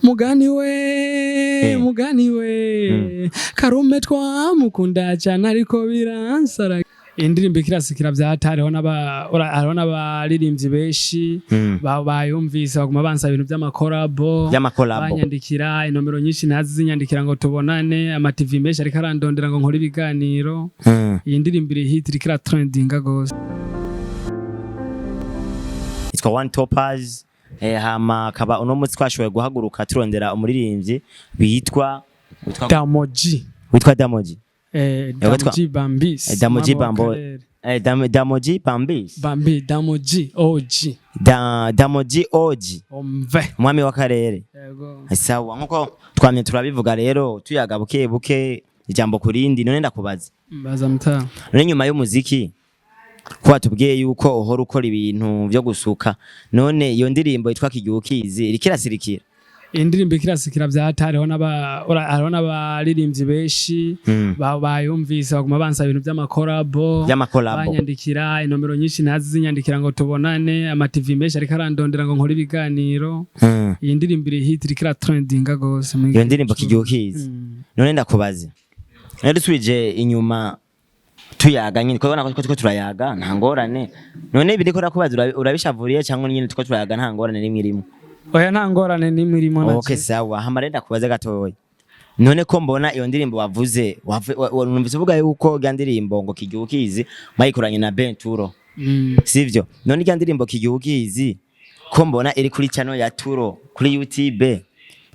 mugani we karume twamukunda cyane ariko biransara indirimbo ikirasikira byatariho n'abaririmbyi benshi bayumvise baguma bansaba ibintu by'amakorabo banyandikira inomero nyinshi nazinyandikira ngo tubonane ama TV menshi ariko arandondera ngo nkore ibiganiro iyi ndirimbo iri hit ikira trendinga gose itwa One Topaz hama kaba uno munsi twashoboye guhaguruka turondera umuririmbyi witwa DAMO-G DAMO-G DAMO-G Bambis DAMO-G Bambo DAMO-G Bambis DAMO-G OG DAMO-G OG omve mwami w'akarere sawa nkuko twamye turabivuga rero tuyaga buke buke ijambo kurindi none ndakubaza mbaza mta none nyuma y'umuziki kwa tubwiye yuko uhora ukora ibintu byo gusuka none iyo ndirimbo yitwa Kiryuwukizi irikirasirikira indirimbo ikirasikira byatariho n'abaririmbyi benshi bayumvise baguma bansaba ibintu by'amakorabo banyandikira inomero nyinshi nazinyandikira ngo tubonane ama TV menshi ariko arandondera ngo nkore ibiganiro iyi ndirimbo iri hit ikira trendinga gose iyo ndirimbo Kiryuwukizi none ndakubaze nari dusubije inyuma tuyaga nyine ko nako tuko turayaga nta ngorane none ibiri ko rakubaza urabishavuriye cyangwa nyine tuko turayaga nta ngorane rimwe rimwe oya nta ngorane nimwe irimo nacyo okay sawa hamarenda kubaza gatoya none ko mbona iyo ndirimbo wavuze numvise uvuga yuko ya ndirimbo ngo Kiryuwukizi mayikoranye na BAINTURO sivyo none ya ndirimbo Kiryuwukizi ko mbona iri kuri channel ya Turo kuri YouTube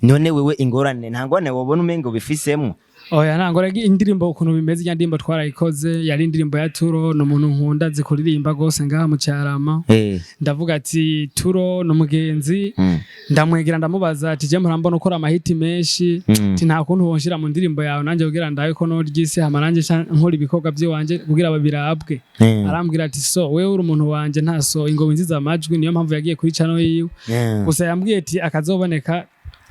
none wewe ingorane nta ngorane wobona umengo bifisemo oya nangore indirimbo ukuntu bimeze ya ndirimbo twarayikoze yari indirimbo ya Turo no muntu nkunda zikuririmba gose ngaha mu cyarama ndavuga ati Turo no mugenzi ndamwegera ndamubaza ati je murambona ukora amahiti menshi ati nta kuntu wonshira mu ndirimbo yawe nanje kugira ndaye ko no ryise hama nanje nkora ibikorwa by'iwanje kugira babirabwe arambwira ati so wewe uri umuntu wanje nta so ingoma nziza amajwi niyo mpamvu yagiye kuri channel yiwe gusa yambwiye ati akazoboneka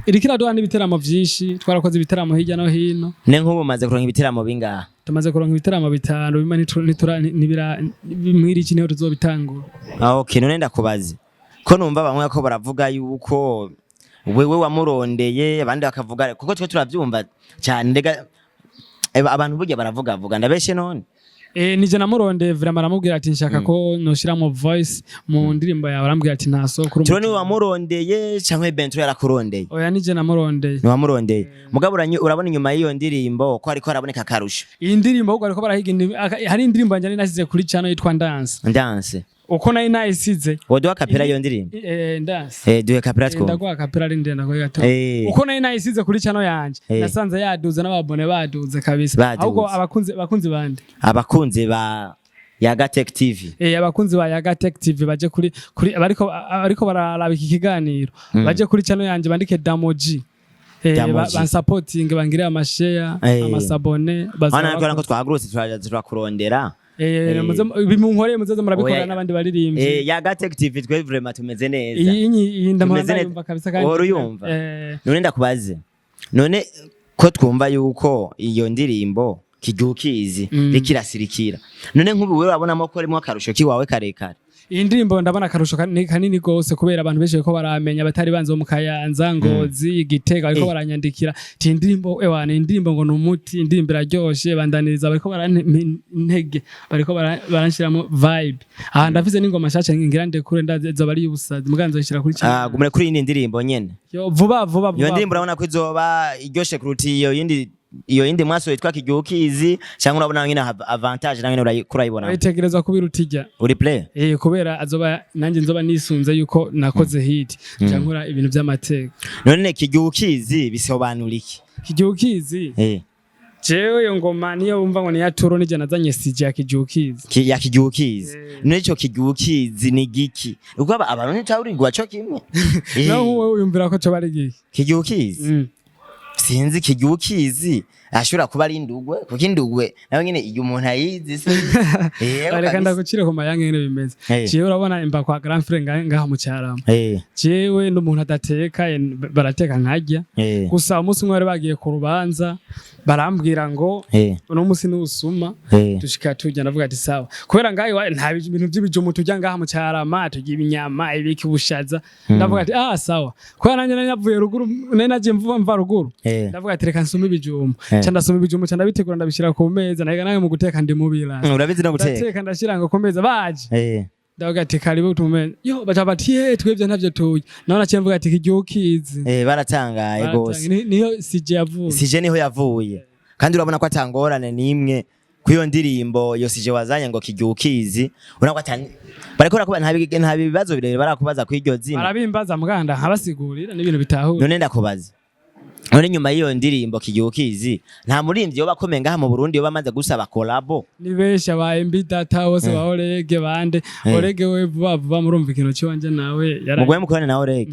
irikira duha n'ibiteramo byinshi twarakoze ibiteramo hirya no hino ne nk'ubu maze kuronka ibiteramo bingaha tumaze kuronka ibiteramo bitanu bima nibira bimwiri iki niho tuzobitangura okay none ndakubaze ko numva bamwe ko baravuga yuko wewe wamurondeye abandi bakavuga kuko twe turavyumva cyane ndega abantu burya baravuga ndabeshe none nije namurondeye vraiment aramubwira ati nshaka ko noshira mu voice mu ndirimbo yawe arambwira ati nta soko Turo ni wamurondeye cyangwa BAINTURO yarakurondeye oya nije namurondeye ni wamurondeye mugabo urabona inyuma y'iyo ndirimbo ko ariko araboneka karusho iyi ndirimbo ahubwo ariko barahiga hari indirimbo yanjye nasize kuri channel yitwa Dance uko nayi nayisize woduha kapera iyo ndirimbo Dance duhe kapera two ndagwa kapera rinde ndagwa gato uko nayi nayisize kuri channel yanje nasanze yaduze n'ababone baduze kabisa ahubwo abakunzi bande abakunzi ba Yaga Tech TV abakunzi ba Yaga Tech TV baje kuri ariko bararaba iki kiganiro baje kuri channel yanje bandike DAMO-G bansupporting bangire amashare amasabone bazana ko twahagurutse turakurondera bimunkoreye muzaza murabikora n'abandi baririmbye Yaga Tech TV twe vraiment tumeze neza iyi ndamara yumva kabisa kandi uruyumva none ndakubaze none ko twumva yuko iyo ndirimbo Kiryuwukizi rikirasirikira none nk'ubu wewe urabonamo ko arimo akarusho kiwawe karekare iyi ndirimbo ndabona akarusho kanini gose kubera abantu benshi ko baramenya batari banze mu Kayanza Ngozi Gitega ariko baranyandikira ati indirimbo ewana indirimbo ngo numuti indirimbo iraryoshe bandaniriza bariko barantege bariko baranshiramo vibe ndavize n'ingoma shasha ngira ndekure ndazo bari ubusazi muganzo yishira kuri cyane gumure kuri iyi ndirimbo nyene yo vuba iyo ndirimbo urabona ko izoba iryoshe kuruti iyo yindi mwaso yitwa Kiryuwukizi cyangwa urabona nyine avantage nange urayibona itegereza kubirutijya uri play kubera azoba nanjye nzoba nisunze yuko nakoze hit cyangwa ibintu by'amateka none Kiryuwukizi bisobanura iki Kiryuwukizi jewe yo ngoma niyo wumva ngo ni ya Turo nije nazanye sije ya Kiryuwukizi none cyo Kiryuwukizi ni giki uko abantu ntawurirwa cyo kimwe naho wowe uyumvira ko cyo bari giki Kiryuwukizi sinzi Kiryuwukizi ashobora kuba ari indugwe kuko indugwe nawe nyene iyo umuntu ayizi se reka ndagucire ku mayange nyene bimeze jewe urabona imba kwa grand frère ngaha mu cyarama jewe n'umuntu adateka barateka nkarya gusa umunsi umwe bari bagiye ku rubanza barambwira ngo uno munsi n'usuma dushika tujya ndavuga ati sawa kubera ngaho nta bintu by'ibijumbu tujya ngaha mu cyarama tugiye ibinyama ibiki bushaza ndavuga ati sawa kubera nanjye navuye ruguru naje mva ruguru ndavuga ati reka nsuma ibijumbu cyanda suma ibijumbu cyanda bitegura ndabishira ku meza nahiga nawe mu guteka ndi mubira urabizi no guteka ndateka ndashira ngo ku meza baje ndavuga ati karibu tumenye yo bati twebye ntavyo tuye naho naciye mvuga ati KIRYUWUKIZI baratangaye gose niyo sije niho yavuye kandi urabona ko atangorane nimwe kuyo ndirimbo yo sije wazanye ngo KIRYUWUKIZI urabona ko bariko rakuba nta bibazo birere barakubaza kwiryo zina barabimbaza muganda nkabasigurira n'ibintu bitahuye none ndakubaza none nyuma y'iyo ndirimbo KIRYUWUKIZI nta murimbyi yo bakomeye ngaha mu Burundi yo bamaze gusaba collabo ni besha ba MB data bose ba Orege bande Orege we vuba murumva ikintu cyonje nawe mugwe mukorane na Orege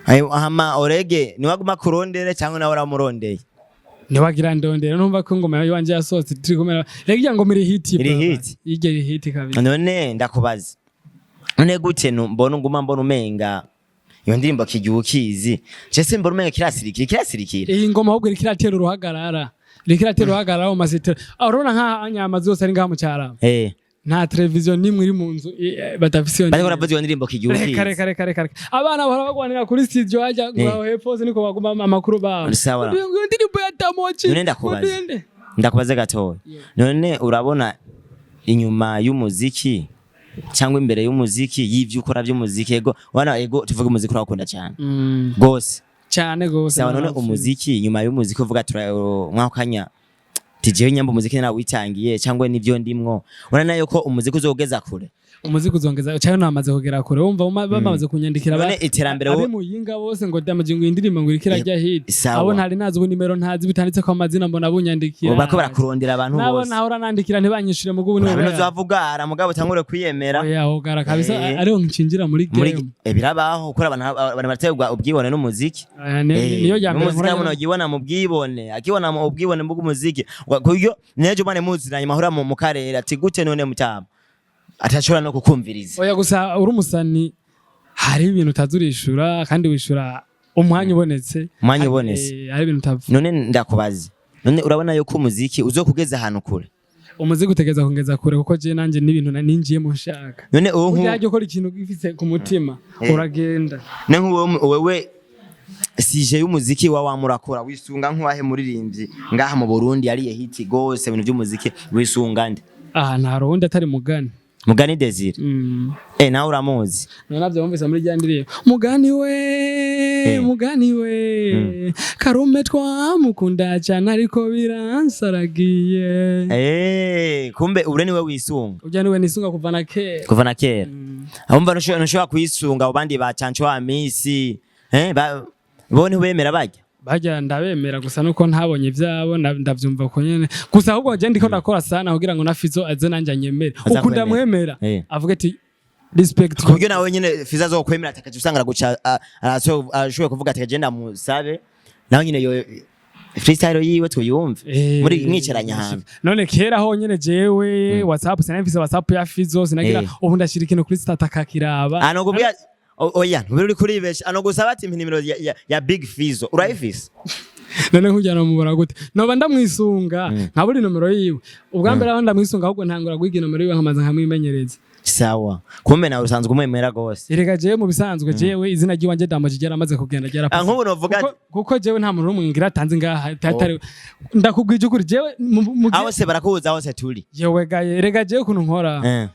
ayo ahama Orege ni waguma kurondere cyangwa nawe uramurondeye ni wagira ndondere numva ko ngoma yanje yasohotse turi kumera rege ngo muri hit ige hit kabisa none ndakubaza none gute mbona nguma umenga iyo ndirimbo KIRYUWUKIZI cese mbona umenga kirasirikira iyi ngoma ahubwo ikiratera uruhagarara mu masitero urabona nka anyamazi yose ari ngaha mu cyarama nta televiziyo nimwe iri mu nzu batafisiyo bariko baravuza iyo ndirimbo KIRYUWUKIZI kare abana barabagwanira kuri studio hajya ngaho hepfo niko baguma amakuru bawo iyo ndirimbo ya DAMO-G none ndakubaza gatoya none urabona inyuma y'umuziki cyangwa imbere y'umuziki y'ivyo ukora by'umuziki ego tuvuga umuziki urakunda cyane gose sawa none umuziki nyuma y'umuziki uvuga mwakanya tijewe nyamba umuziki na witangiye cyangwa nivyo ndimwo urana yuko umuziki uzogeza kure umuziki uzongeza cyane namaze kugera kure wumva bamaze kunyandikira none iterambere ari mu yinga bose ngo DAMO-G ngo indirimbo ngo irikira rya hit abo ntari nazi ubu nimero ntazi bitanditse ko amazina mbona bunyandikira bako barakurondera abantu bose nabo naho ranandikira ntibanyishire mu gubu niwe uzavuga mugabo tangure kwiyemera hogara kabisa ariho ncinjira muri game birabaho kuri abantu barategwa ubwibone n'umuziki niyo yambere umuziki nabona ugibona mu bwibone akibona mu ubwibone bw'umuziki kuyo nejo mane muziranye mahura mu karere ati gute none mutama atashobora no kukumviriza oya gusa uri umusani hari ibintu utazurishura kandi wishura umwanya ubonetse hari ibintu utavuga none ndakubaza none urabona yuko umuziki uzokugeza ahantu kure umuziki utegeza kongeza kure kuko je nanje n'ibintu ninjiye mu nshaka none ujyaje ukora ikintu gifise ku mutima uragenda ne wewe sije y'umuziki wamurakora wisunga nk'uwahe muririmbyi ngaha mu Burundi yariye hiti gose ibintu by'umuziki wisunga nde nta rundi atari Mugani Desire nawe uramuzi navyo bumvise muri ryandirimbo Mugani we Karume twamukunda cyane ariko biransaragiye kumbe ure niwe wisunga ujya niwe nisunga kuva na kera abumva ntushobora kwisunga abandi bacanco amisi bo ntibemera bajya ndabemera gusa nuko ntabonye ivyabo ndavyumva ko nyene gusa ahubwo je ndiko ndakora sana kugira ngo na Fizzo aze nanje anyemere uko ndamwemera avuga ati respect kubyo nawe nyene Fizzo azokwemera atakaje usanga guca ashoboye kuvuga ati agenda musabe nawe nyene yo freestyle yiwe tuyumve muri mwicaranya hantu none kera ho nyene jewe WhatsApp sinafise WhatsApp ya Fizzo sinagira ubu ndashira ikintu kuri status kakiraba kubya oya ntubiri kuribesha gusaba ati nimero ya Big Fizzo urayifise none nkujyana mubara gute noba ndamwisunga nkaburi nomero yiwe ubwa mbere aho ndamwisunga ahubwo ntangura guhiga nomero yiwe nkamaza nkamwimenyereza sawa kumbe nawe usanzwe umwemera gose erega jewe mu bisanzwe jewe izina ry'iwanje DAMO-G ryaramaze kugenda ryarapfa nkubu novuga kuko jewe nta muntu n'umwe ngira tanze ngaha tatari ndakubwije ukuri jewe aho se barakuza aho se turi yewe gaye erega jewe kuntu nkora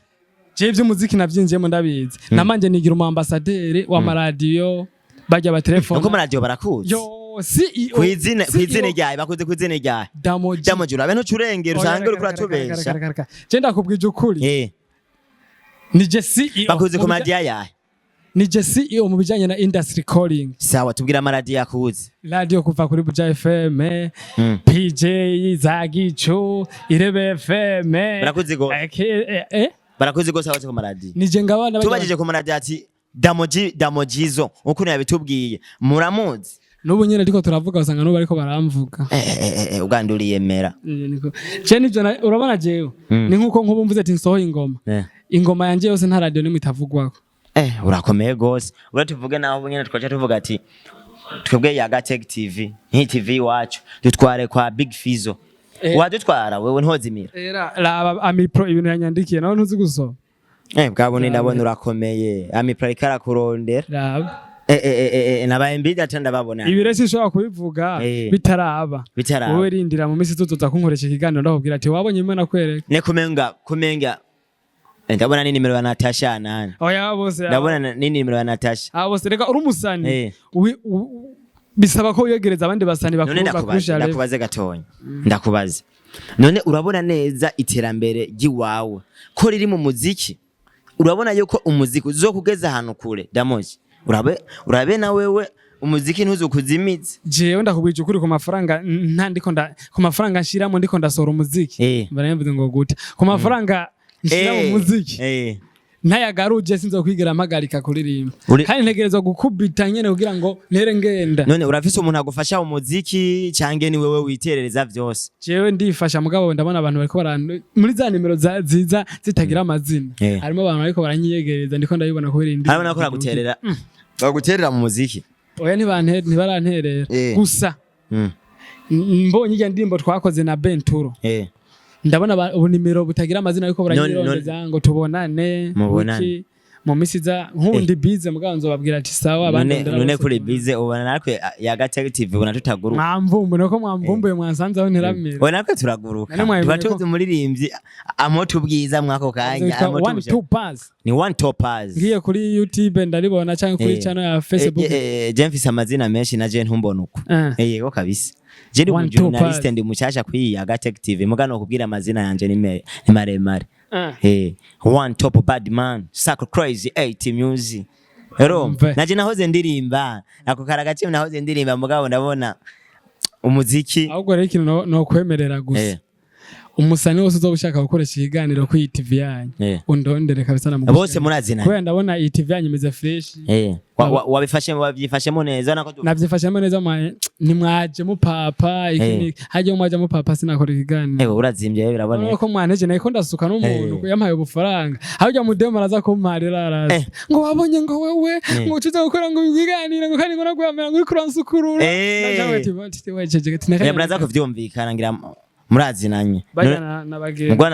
Jevye muziki navyinjiyemo ndabizi namanje nigira umu ambassadeur wa maradiyo bajya ba telefone nuko maradiyo barakuze CEO kwizine ryaye bakuze kwizine ryaye DAMO-G urabe ntucurengera usange uri kuratubesha je ndakubwije ukuri nije CEO bakuze ku maradiyo yahe nije CEO mu bijanye na industry calling sawa tubwira maradiyo yakuze radio kuva kuri Buja FM PJ Zagico Irebe FM barakuze go barakuze gose aho ku maradiyo nije ngabana tubajije ku maradiyo ati DAMO-G zo uko nabitubwiye muramuzi Nubu nyene ariko turavuga usanga nubu ariko baramvuga. Uganduriye mera. Je nivyo urabona jewe. Ni nkuko nkubu mvuze ati nsohoye ingoma. Ingoma yanje yose nta radio nimwe itavugwako. Urakomeye gose. Uratuvuge naho nyene twacha tuvuga ati twebwe ya Gatech TV, ni TV wacu. Dutware kwa Big Fizzo. Wadutwara wewe ntozimira. Raba amipro ibintu yanyandikiye naho ntuzi gusoma. Bwabone ndabona urakomeye. Amipro ikara kurondera. Raba. Nabaye mbidi atanda babona. Ibiresi shobora kubivuga bitaraba. Wowe rindira mu misi tuzoza kunkoresha ikiganiro ndakubwira ati wabonye imwe nakwereka. Ne kumenga ndabona ni nimero ya Natasha nani. Oya bose. Ndabona ni nimero ya Natasha. Bose reka urumusani. Bisaba ko uyegereza abandi basani bakurusha. Ndakubaze gatonya. Ndakubaze. None urabona neza iterambere giwawe ko riri mu muziki. Urabona yuko umuziki uzokugeza ahantu kure Damo-G. Urabe na wewe umuziki ntuzukuzimize. Jewe ndakubwije ukuri ku mafaranga ku mafaranga nshiramo ndiko ndasora umuziki. Barayemvuze ngo gute. Ku mafaranga nshira mu muziki. Ntayagaruje sinzokwigira amagarika kuririmba. Kandi ntegerezwa gukubita nyene kugira ngo ntere ngenda. None urafise umuntu agufasha umuziki cange ni wewe witerereza vyose? Jewe ndifasha mugabo ndabona abantu bariko muri za nimero ziza zitagira amazina. Harimo abantu bariko baranyiyegereza ndiko ndabibona ko birindi. Harimo nakora guterera. Baguterera mu muziki. Oya ntibaranterera. Gusa. Mbonye irya ndimbo twakoze na BAINTURO. Ndabona ubu nimero butagira amazina ariko buranyirondeza ngo tubonane mu misiza nkundi bize muganzo babwira ati sawa abandi none kuri bize ubona natwe ya Gatech TV ubona tutaguruka mwamvumbuye ko mwamvumbuye mwansanze aho nteramira ubona natwe turaguruka batuze umuririmbyi amoto ubwiza mwako kanya amoto ni one topaz ngiye kuri YouTube ndaribona cyangwa kuri channel ya Facebook je mfise amazina menshi na je ntumbona uko yego kabisa je ndi journalist ndi mushasha kuri ya Gatech TV mugano kubwira amazina yanje ni maremare one top bad man Sacro Crazy 80 music ero naje nahoze ndirimba ako karagace nahoze ndirimba mugabo ndabona umuziki ahubwo rero ikintu no kwemerera gusa umusani wose uzobushaka gukoresha ikiganiro ku TV yanyu undondere kabisa na mugabo bose murazina kwenda ndabona iyi TV yanyu imeze fresh wabyifashemo neza nako nabyifashemo neza ni mwaje mu papa iki haje mwaje mu papa sinakora ikiganiro urazimbye biraboneka ko mwaneje nako ndasuka n'umuntu yampaye ubufaranga hajya mu demo araza kumparira araza ngo wabonye ngo wewe ngo ucuze gukora ngo ikiganiro ngo kandi ngo nakwamera ngo ikuransukurura ndajawe ati wejeje tineka muraza kuvyumvikana ngira murazinanye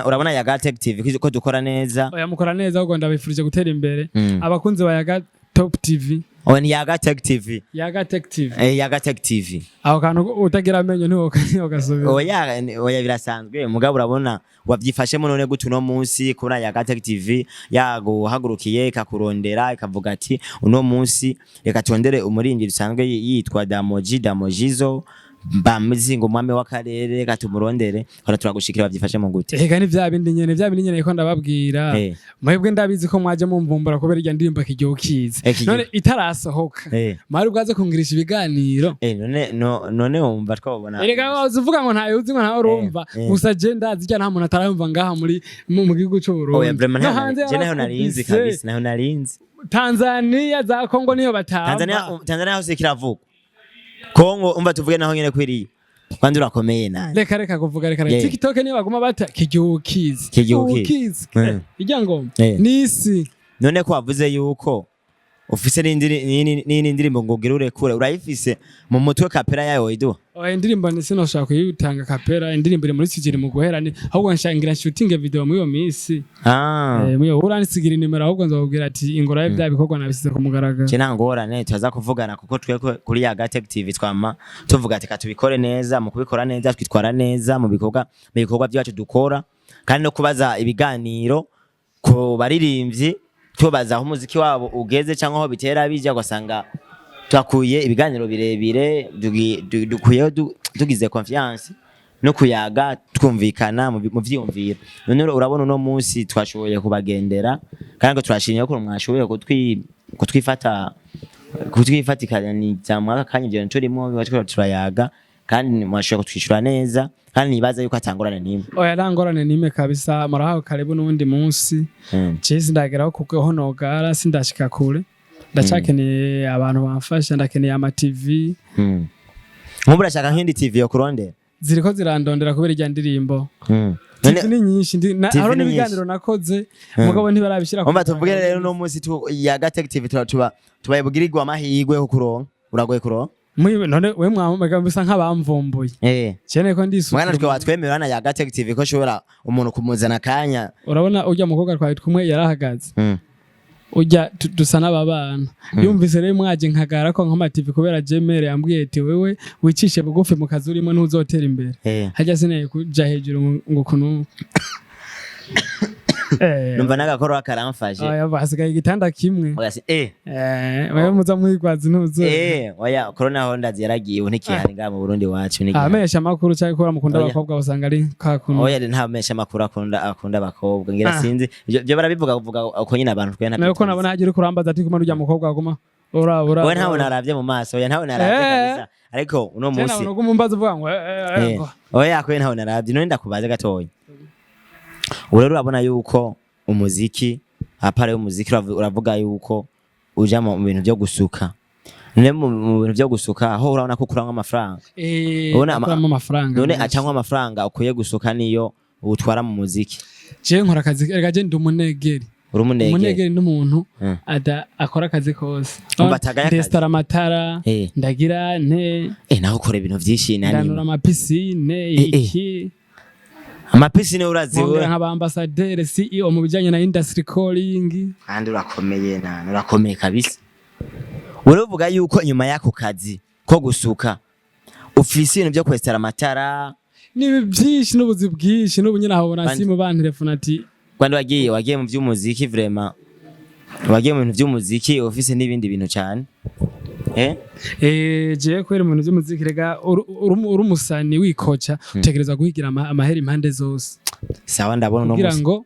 urabona ya Gatech TV ko dukora neza oya mukora neza ahubwo ndabifurije gutera imbere abakunzi ba ya Top TV oni ya Gatech TV ya Gatech TV aho kantu utagira amenyo ntiwo gasubira oya birasanzwe mugabo urabona wabyifashemo none gute no munsi kuri ya Gatech TV yaguhagurukiye ikakurondera ikavuga ati uno munsi reka tondere umuririmbyi usanzwe yitwa Damogizo bamizingo mwame w'akarere gatumurondere hora turagushikira bavyifashe mu gute ega ni vya bindi nyene ko ndababwira mwebwe ndabizi ko mwaje mumvumbura kubera irya ndirimbo kiryukiza none itarasohoka mari bwaze kungirisha ibiganiro none wumva twabona ega uvuga ngo ntayo uzi ngo ntaho urumva gusa je ndazi cyane nta muntu atarayumva ngaha muri mu gihugu cy'u Burundi je naho narinzi kabisa naho narinzi Tanzania za Kongo niyo batamba Tanzania hose kiravuga Kongo umva tuvuge naho nyene kwiriye kwandi urakomeye naye reka kuvuga reka TikTok niyo baguma bata kiryukizi ijya ngoma nisi none ko wavuze yuko ufise n'indi ndirimbo ngo girure kure urayifise mu mutwe kapera yayo ido indirimbo nisi no shaka kuyitanga kapera indirimbo iri muri sigiri mu guherana ahubwo nshangira shooting video muri yo misi muyo uranisigira nimero ahubwo nzobwira ati ingora ye bya bikorwa nabisize ku mugaragaro je nangorane tuza kuvugana kuko tweko kuri ya Gatech TV twama tuvuga ati katubikore neza mu kubikora neza twitwara neza mu bikorwa byacu dukora kandi no kubaza ibiganiro ko baririmbyi tubaza aho umuziki wabo ugeze cyangwa aho bitera bijya gusanga twakuye ibiganiro birebire dukuye tugize confiance no kuyaga twumvikana mu vyiyumviro none urabona no munsi twashoboye kubagendera kandi ngo turashimye ko mwashoboye kutwifatikanya ni cyamwa kanya ibyo turimo batwara turayaga kandi mwashoboye kutwishura neza kandi nibaza yuko atangorane nimwe oya rangorane nimwe kabisa maraho karibu n'undi munsi cese ndageraho kuko honogara sindashika kure ndacakeneye abantu bamfasha ndakeneye ama TV nk'ubu urashaka nk'indi TV yo kurondera ziriko zirandondera kubera irya ndirimbo TV ni nyinshi haro n'ibiganiro nakoze mugabo ntibarabishira umva tuvuge rero no munsi ya Gatech TV tubayibugirirwa amahirwe yo kuronka uragoye kuronka none we mwamumega bisa nk'abamvumbuye cyane ko ndisuka mwana twe watwemerana ya Gatech TV ko shobora umuntu kumuzana kanya urabona urya mukobwa twari twumwe yarahagaze ujya dusa n'ababana yumvise rero mwaje nkagara ko nk'ama TV kubera Jemere yambwiye ati wewe wicishe bugufi mu kazi urimo ntuzotera imbere hajya sineye kuja hejuru ngo kunu numva nagakoro akaramfashe oya basigaye igitanda kimwe oya si wewe muza muhigwazi ntuzo oya corona honda ziragiye ntikihari nga mu Burundi wacu niki amesha makuru cyane ko mukunda abakobwa usanga ari kakuno oya nta mesha makuru akunda abakobwa ngira sinzi byo barabivuga uko nyine abantu twe nta ko nabona hagira kurambaza ati kuma rujya mukobwa aguma ora we ntawe naravye mu maso oya ntawe naravye kabisa ariko uno munsi cyane uno mumbaza uvuga ngo oya ko ntawe naravye none ndakubaze gatoya urero urabona yuko umuziki apare umuziki uravuga yuko uja mu bintu byo gusuka none mu bintu byo gusuka aho urabona ko kuranga amafaranga ubona amafaranga none acangwa amafaranga ukuye gusuka niyo utwara mu muziki je nkora akazi gaje ndi umunegeri umunegeri n'umuntu akora akazi kose ndestara amatara ndagira naho ukora ibintu vyinshi ndanura amapisine iki amapisine uraziwe nk'abambasaderi CEO mu bijanye na industry calling kandi urakomeye kabisa uravuga yuko nyuma yako kazi ko gusuka ufise ibintu byo kwestara amatara ni byinshi n'ubuzi bwinshi n'ubunyina habona simu bantelefona ati kwandi wagiye mu by'umuziki vraiment wagiye mu bintu by'umuziki ufise n'ibindi bintu cyane je kwera mu bintu by'umuziki rega urumusani wikoca utegereza guhigira amahera impande zose sawa ndabona no kugira ngo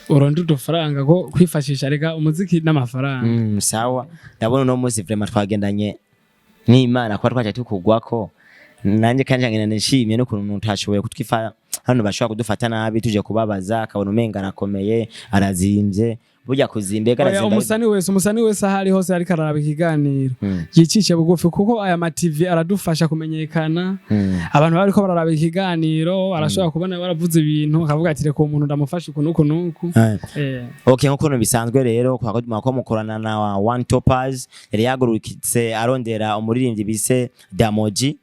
uronde udufaranga ko kwifashisha rega umuziki n'amafaranga sawa ndabona no munsi vraiment twagendanye n'Imana kwa twaje tukugwako nanje kanje ngene nishimye no kuntu utashoboye kutwifaya hano bashobora kudufata nabi tuje kubabaza akabona umenga nakomeye arazimbye burya kuzimbe karazimba umusani wese ahari hose ari kararaba ikiganiro yicishe bugufi kuko aya ma TV aradufasha kumenyekana abantu bariko bararaba ikiganiro arashobora kubona baravuze ibintu akavuga ati reka umuntu ndamufasha ukuntu nuku okay nkuko bisanzwe rero kwa mukorana na One Topaz yari yagurukitse arondera umuririmbyi bise DAMO-G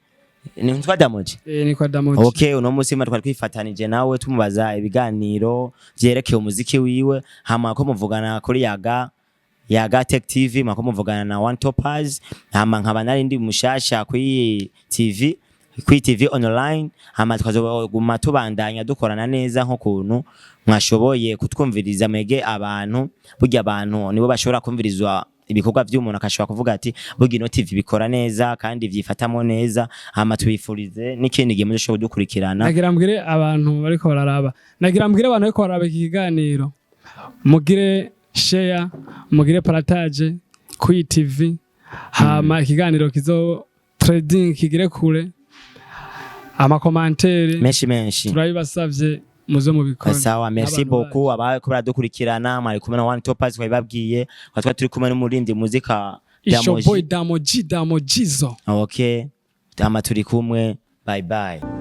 ni ntwa DAMO-G ni kwa DAMO-G okay uno munsi twari twifatanije nawe tumubaza ibiganiro byerekeye umuziki wiwe hama ko muvugana kuri yaga Tech TV mako muvugana na One Topaz hama nkaba nari ndi mushasha kuri TV online hama twazoguma tubandanya dukorana neza nko kuntu mwashoboye kutwumviriza mege abantu burya abantu nibo bashobora kumvirizwa ibikorwa by'umuntu akashobora kuvuga ati burya ino TV bikora neza kandi vyifatamo neza hama tubifurize n'ikindi gihe muzo dukurikirana nagira mbwire abantu bariko bararaba bariko baraba ikiganiro mugire share mugire partage ku TV hama ikiganiro kizo trading kigire kure ama commentaire menshi turabibasavye muzo mubikora sawa merci beaucoup abako baradukurikirana mwari kumwe na One Topaz twabibabwiye twatwa turi kumwe n'umurindi muzika DAMO-G DAMO-G zo okay tama turi kumwe bye bye